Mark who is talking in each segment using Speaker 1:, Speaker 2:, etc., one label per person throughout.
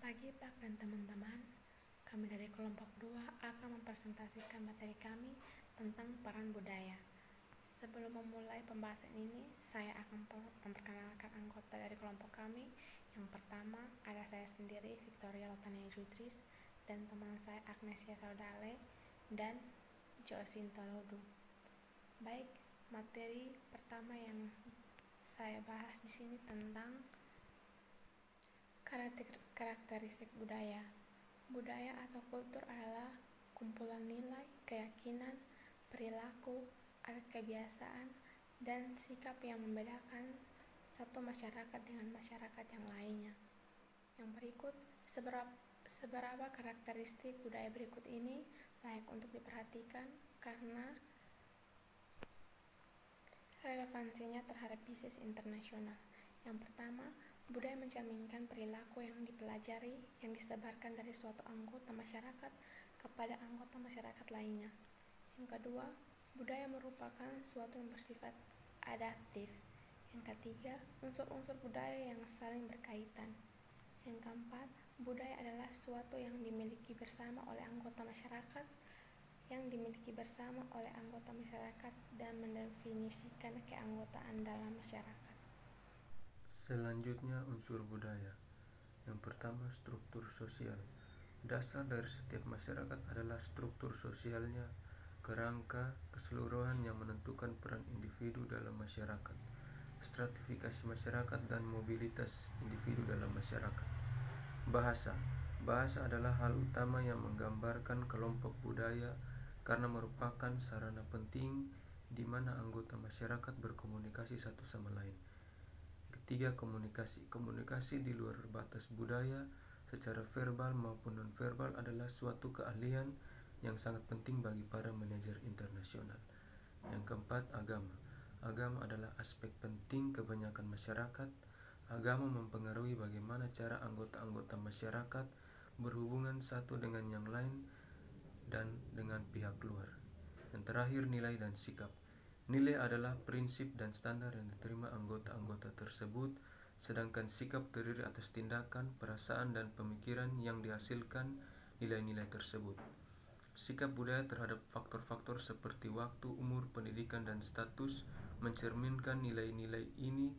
Speaker 1: Pagi Pak dan teman-teman, kami dari kelompok 2 akan mempresentasikan materi kami tentang peran budaya. Sebelum memulai pembahasan ini, saya akan memperkenalkan anggota dari kelompok kami. Yang pertama ada saya sendiri, Victoria Lotania Jutris, dan teman saya Agnesia Saudale dan Josinta Lodu. Baik, materi pertama yang saya bahas di sini tentang karakteristik budaya. Budaya atau kultur adalah kumpulan nilai, keyakinan, perilaku, adat kebiasaan, dan sikap yang membedakan satu masyarakat dengan masyarakat yang lainnya. Yang berikut, seberapa karakteristik budaya berikut ini layak untuk diperhatikan karena relevansinya terhadap bisnis internasional. Yang pertama, budaya mencerminkan perilaku yang dipelajari yang disebarkan dari suatu anggota masyarakat kepada anggota masyarakat lainnya. Yang kedua, budaya merupakan suatu yang bersifat adaptif. Yang ketiga, unsur-unsur budaya yang saling berkaitan. Yang keempat, budaya adalah suatu yang dimiliki bersama oleh anggota masyarakat dan mendefinisikan keanggotaan dalam masyarakat.
Speaker 2: Selanjutnya, unsur budaya. Yang pertama, struktur sosial. Dasar dari setiap masyarakat adalah struktur sosialnya, kerangka keseluruhan yang menentukan peran individu dalam masyarakat, stratifikasi masyarakat, dan mobilitas individu dalam masyarakat. Bahasa. Bahasa adalah hal utama yang menggambarkan kelompok budaya karena merupakan sarana penting di mana anggota masyarakat berkomunikasi satu sama lain. Ketiga, komunikasi. Komunikasi di luar batas budaya secara verbal maupun non-verbal adalah suatu keahlian yang sangat penting bagi para manajer internasional. Yang keempat, agama. Agama adalah aspek penting kebanyakan masyarakat. Agama mempengaruhi bagaimana cara anggota-anggota masyarakat berhubungan satu dengan yang lain dan dengan pihak luar. Yang terakhir, nilai dan sikap. Nilai adalah prinsip dan standar yang diterima anggota-anggota tersebut, sedangkan sikap terdiri atas tindakan, perasaan, dan pemikiran yang dihasilkan nilai-nilai tersebut. Sikap budaya terhadap faktor-faktor seperti waktu, umur, pendidikan, dan status mencerminkan nilai-nilai ini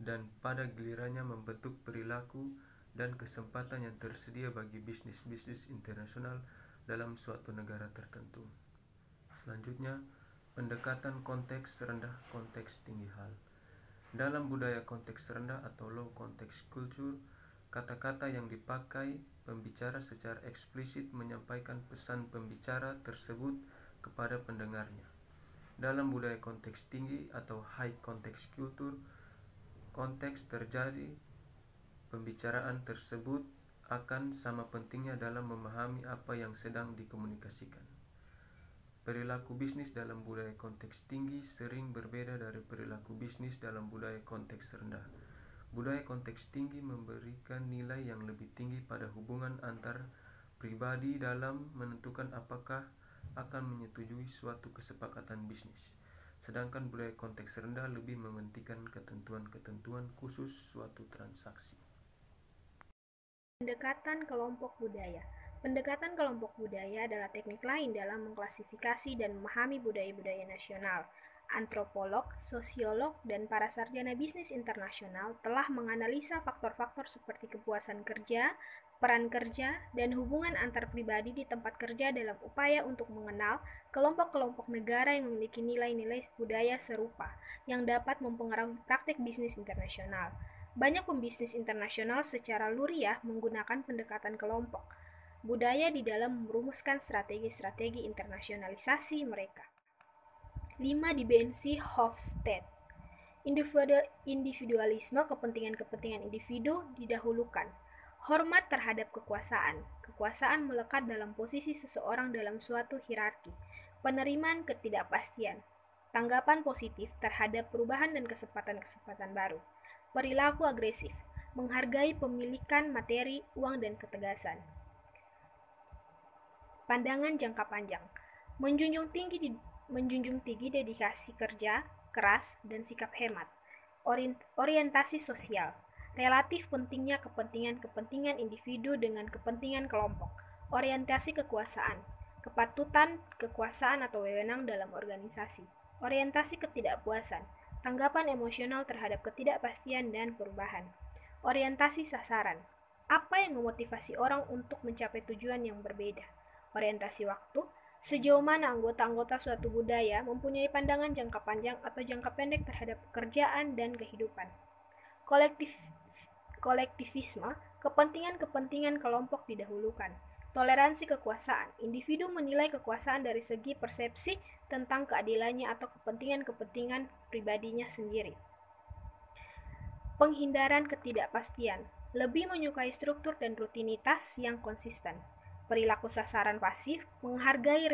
Speaker 2: dan pada gilirannya membentuk perilaku dan kesempatan yang tersedia bagi bisnis-bisnis internasional dalam suatu negara tertentu. Selanjutnya, pendekatan konteks rendah, konteks tinggi hal. Dalam budaya konteks rendah atau low context culture, kata-kata yang dipakai pembicara secara eksplisit menyampaikan pesan pembicara tersebut kepada pendengarnya. Dalam budaya konteks tinggi atau high context culture, konteks terjadi pembicaraan tersebut akan sama pentingnya dalam memahami apa yang sedang dikomunikasikan. Perilaku bisnis dalam budaya konteks tinggi sering berbeda dari perilaku bisnis dalam budaya konteks rendah. Budaya konteks tinggi memberikan nilai yang lebih tinggi pada hubungan antar pribadi dalam menentukan apakah akan menyetujui suatu kesepakatan bisnis. Sedangkan budaya konteks rendah lebih mementingkan ketentuan-ketentuan khusus suatu transaksi.
Speaker 3: Pendekatan kelompok budaya. Pendekatan kelompok budaya adalah teknik lain dalam mengklasifikasi dan memahami budaya-budaya nasional. Antropolog, sosiolog, dan para sarjana bisnis internasional telah menganalisa faktor-faktor seperti kepuasan kerja, peran kerja, dan hubungan antar pribadi di tempat kerja dalam upaya untuk mengenal kelompok-kelompok negara yang memiliki nilai-nilai budaya serupa yang dapat mempengaruhi praktik bisnis internasional. Banyak pembisnis internasional secara luriah menggunakan pendekatan kelompok budaya di dalam merumuskan strategi-strategi internasionalisasi mereka. 5 dimensi Hofstede. Individualisme, kepentingan-kepentingan individu didahulukan. Hormat terhadap kekuasaan. Kekuasaan melekat dalam posisi seseorang dalam suatu hierarki. Penerimaan ketidakpastian. Tanggapan positif terhadap perubahan dan kesempatan-kesempatan baru. Perilaku agresif, menghargai pemilikan materi, uang, dan ketegasan. Pandangan jangka panjang, menjunjung tinggi dedikasi kerja keras dan sikap hemat. Orientasi sosial, relatif pentingnya kepentingan-kepentingan individu dengan kepentingan kelompok, orientasi kekuasaan, kepatutan kekuasaan atau wewenang dalam organisasi, orientasi ketidakpuasan, tanggapan emosional terhadap ketidakpastian dan perubahan, orientasi sasaran, apa yang memotivasi orang untuk mencapai tujuan yang berbeda, orientasi waktu, sejauh mana anggota-anggota suatu budaya mempunyai pandangan jangka panjang atau jangka pendek terhadap pekerjaan dan kehidupan. Kolektivisme, kepentingan-kepentingan kelompok didahulukan. Toleransi kekuasaan, individu menilai kekuasaan dari segi persepsi tentang keadilannya atau kepentingan-kepentingan pribadinya sendiri. Penghindarian ketidakpastian, lebih menyukai struktur dan rutinitas yang konsisten. Perilaku sasaran pasif, menghargai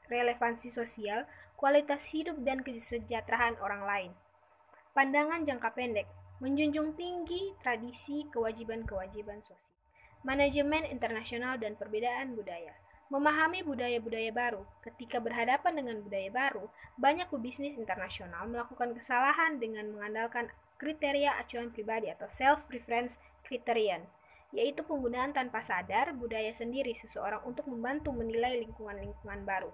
Speaker 3: relevansi sosial, kualitas hidup dan kesejahteraan orang lain. Pandangan jangka pendek, menjunjung tinggi tradisi kewajiban-kewajiban sosial. Manajemen internasional dan perbedaan budaya. Memahami budaya-budaya baru. Ketika berhadapan dengan budaya baru, banyak pebisnis internasional melakukan kesalahan dengan mengandalkan kriteria acuan pribadi atau self-reference criterion, yaitu penggunaan tanpa sadar budaya sendiri seseorang untuk membantu menilai lingkungan-lingkungan baru.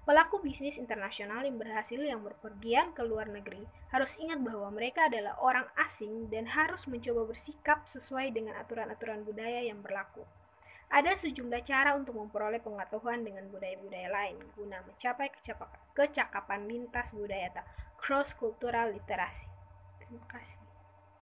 Speaker 3: Pelaku bisnis internasional yang berhasil yang berpergian ke luar negeri harus ingat bahwa mereka adalah orang asing dan harus mencoba bersikap sesuai dengan aturan-aturan budaya yang berlaku. Ada sejumlah cara untuk memperoleh pengetahuan dengan budaya-budaya lain guna mencapai kecakapan lintas budaya atau cross-cultural literasi. Terima kasih.